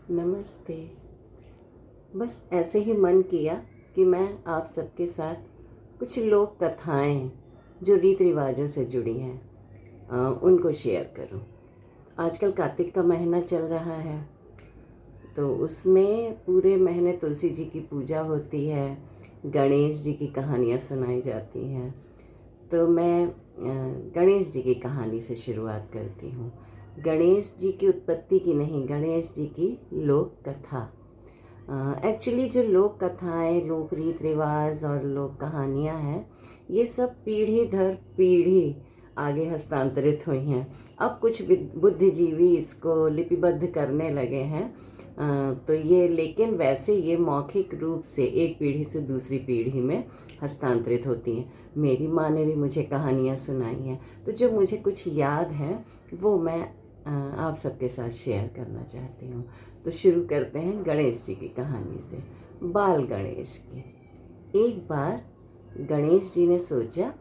नमस्ते। बस ऐसे ही मन किया कि मैं आप सबके साथ कुछ लोक कथाएं जो रीति रिवाजों से जुड़ी हैं उनको शेयर करूं। आजकल कार्तिक का महीना चल रहा है, तो उसमें पूरे महीने तुलसी जी की पूजा होती है, गणेश जी की कहानियाँ सुनाई जाती हैं। तो मैं गणेश जी की कहानी से शुरुआत करती हूँ। गणेश जी की उत्पत्ति की नहीं, गणेश जी की लोक कथा। एक्चुअली जो लोक कथाएँ, लोक रीत रिवाज और लोक कहानियाँ हैं, ये सब पीढ़ी दर पीढ़ी आगे हस्तांतरित हुई हैं। अब कुछ बुद्धिजीवी इसको लिपिबद्ध करने लगे हैं। तो ये, लेकिन वैसे ये मौखिक रूप से एक पीढ़ी से दूसरी पीढ़ी में हस्तांतरित होती हैं। मेरी माँ ने भी मुझे कहानियाँ सुनाई हैं, तो जो मुझे कुछ याद हैं वो मैं आप सबके साथ शेयर करना चाहती हूँ। तो शुरू करते हैं गणेश जी की कहानी से। बाल गणेश की। एक बार गणेश जी ने सोचा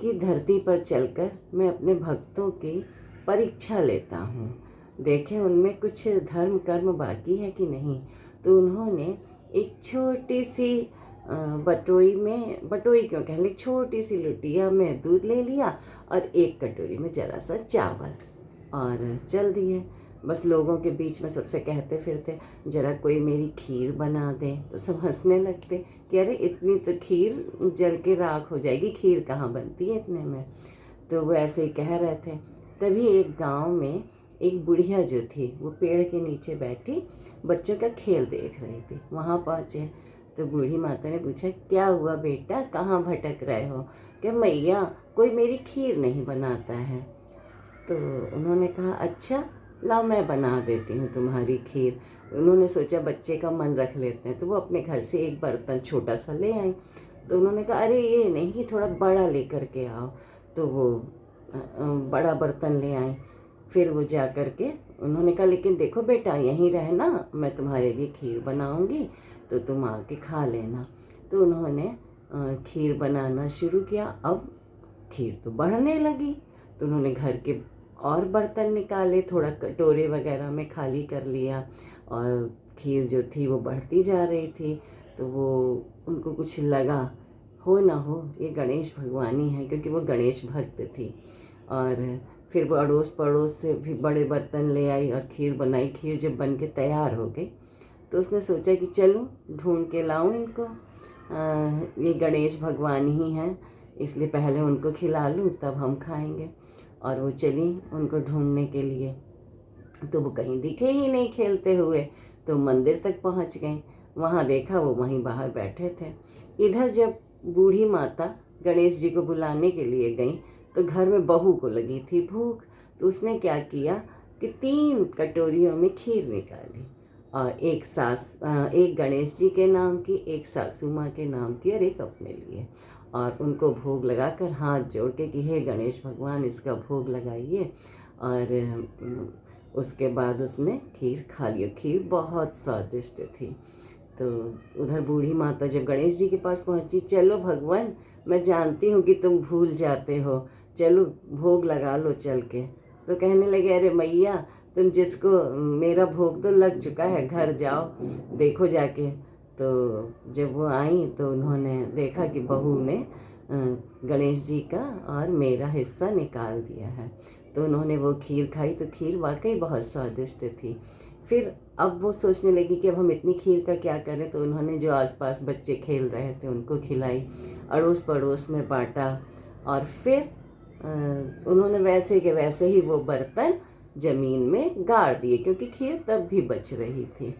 कि धरती पर चलकर मैं अपने भक्तों की परीक्षा लेता हूँ, देखें उनमें कुछ धर्म कर्म बाकी है कि नहीं। तो उन्होंने एक छोटी सी बटोई क्यों कह ली, छोटी सी लुटिया में दूध ले लिया और एक कटोरी में जरा सा चावल और चल दिए। बस लोगों के बीच में सबसे कहते फिरते, जरा कोई मेरी खीर बना दे। तो सब हंसने लगते कि अरे इतनी तो खीर जल के राख हो जाएगी, खीर कहाँ बनती है इतने में। तो वो ऐसे ही कह रहे थे। तभी एक गांव में एक बुढ़िया जो थी वो पेड़ के नीचे बैठी बच्चों का खेल देख रही थी। वहाँ पहुँचे तो बूढ़ी माता ने पूछा, क्या हुआ बेटा, कहाँ भटक रहे हो? कि मैया कोई मेरी खीर नहीं बनाता है। तो उन्होंने कहा, अच्छा लाओ मैं बना देती हूँ तुम्हारी खीर। उन्होंने सोचा बच्चे का मन रख लेते हैं, तो वो अपने घर से एक बर्तन छोटा सा ले आई। तो उन्होंने कहा, अरे ये नहीं, थोड़ा बड़ा लेकर के आओ। तो वो बड़ा बर्तन ले आई। फिर वो जा कर के उन्होंने कहा, लेकिन देखो बेटा यहीं रहना, मैं तुम्हारे लिए खीर बनाऊंगी तो तुम आके खा लेना। तो उन्होंने खीर बनाना शुरू किया। अब खीर तो बढ़ने लगी, तो उन्होंने घर के और बर्तन निकाले, थोड़ा कटोरे वगैरह में खाली कर लिया और खीर जो थी वो बढ़ती जा रही थी। तो वो उनको कुछ लगा, हो ना हो ये गणेश भगवान ही है, क्योंकि वो गणेश भक्त थी। और फिर वो अड़ोस पड़ोस से भी बड़े बर्तन ले आई और खीर बनाई। खीर जब बन के तैयार हो गई तो उसने सोचा कि चलो ढूंढ के लाऊं इनको, ये गणेश भगवान ही हैं, इसलिए पहले उनको खिला लूँ तब हम खाएंगे। और वो चली उनको ढूंढने के लिए। तो वो कहीं दिखे ही नहीं खेलते हुए, तो मंदिर तक पहुंच गई। वहाँ देखा वो वहीं बाहर बैठे थे। इधर जब बूढ़ी माता गणेश जी को बुलाने के लिए गई तो घर में बहू को लगी थी भूख। तो उसने क्या किया कि 3 कटोरियों में खीर निकाली और एक गणेश जी के नाम की, एक सासू माँ के नाम की और एक अपने लिए। और उनको भोग लगाकर हाथ जोड़ के कि हे गणेश भगवान इसका भोग लगाइए। और उसके बाद उसने खीर खा लिया। खीर बहुत स्वादिष्ट थी। तो उधर बूढ़ी माता जब गणेश जी के पास पहुंची, चलो भगवान मैं जानती हूँ कि तुम भूल जाते हो, चलो भोग लगा लो चल के। तो कहने लगे, अरे मैया तुम जिसको, मेरा भोग तो लग चुका है, घर जाओ देखो जाके। तो जब वो आई तो उन्होंने देखा कि बहू ने गणेश जी का और मेरा हिस्सा निकाल दिया है। तो उन्होंने वो खीर खाई तो खीर वाकई बहुत स्वादिष्ट थी। फिर अब वो सोचने लगी कि अब हम इतनी खीर का क्या करें। तो उन्होंने जो आसपास बच्चे खेल रहे थे उनको खिलाई, अड़ोस पड़ोस में बांटा। और फिर उन्होंने वैसे के वैसे ही वो बर्तन ज़मीन में गाड़ दिए, क्योंकि खीर तब भी बच रही थी।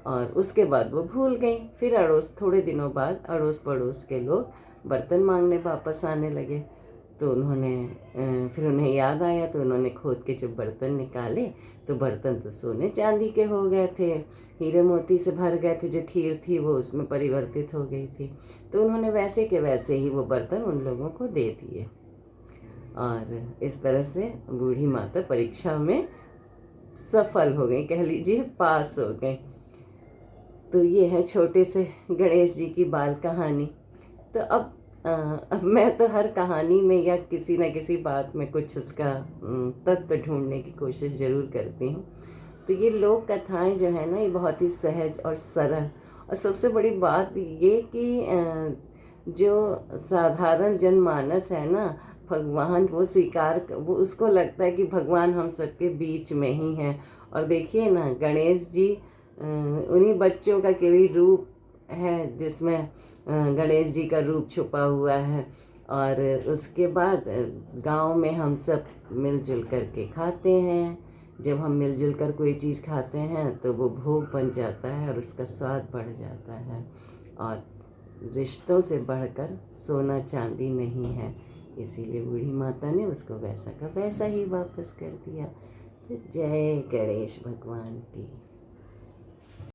और उसके बाद वो भूल गई। फिर थोड़े दिनों बाद अड़ोस पड़ोस के लोग बर्तन मांगने वापस आने लगे। तो फिर उन्हें याद आया, तो उन्होंने खोद के जब बर्तन निकाले तो बर्तन तो सोने चांदी के हो गए थे, हीरे मोती से भर गए थे। जो खीर थी वो उसमें परिवर्तित हो गई थी। तो उन्होंने वैसे के वैसे ही वो बर्तन उन लोगों को दे दिए। और इस तरह से बूढ़ी माता परीक्षा में सफल हो गई, कह लीजिए पास हो गई। तो ये है छोटे से गणेश जी की बाल कहानी। तो अब मैं तो हर कहानी में या किसी न किसी बात में कुछ उसका तत्व ढूंढने की कोशिश ज़रूर करती हूँ। तो ये लोक कथाएं जो है ना, ये बहुत ही सहज और सरल, और सबसे बड़ी बात ये कि जो साधारण जनमानस है ना, भगवान वो उसको लगता है कि भगवान हम सबके बीच में ही हैं। और देखिए ना, गणेश जी उन्हीं बच्चों का केवल रूप है जिसमें गणेश जी का रूप छुपा हुआ है। और उसके बाद गांव में हम सब मिलजुल कर के खाते हैं। जब हम मिलजुल कर कोई चीज़ खाते हैं तो वो भोग बन जाता है और उसका स्वाद बढ़ जाता है। और रिश्तों से बढ़कर सोना चांदी नहीं है, इसीलिए बूढ़ी माता ने उसको वैसा का वैसा ही वापस कर दिया। तो जय गणेश भगवान की।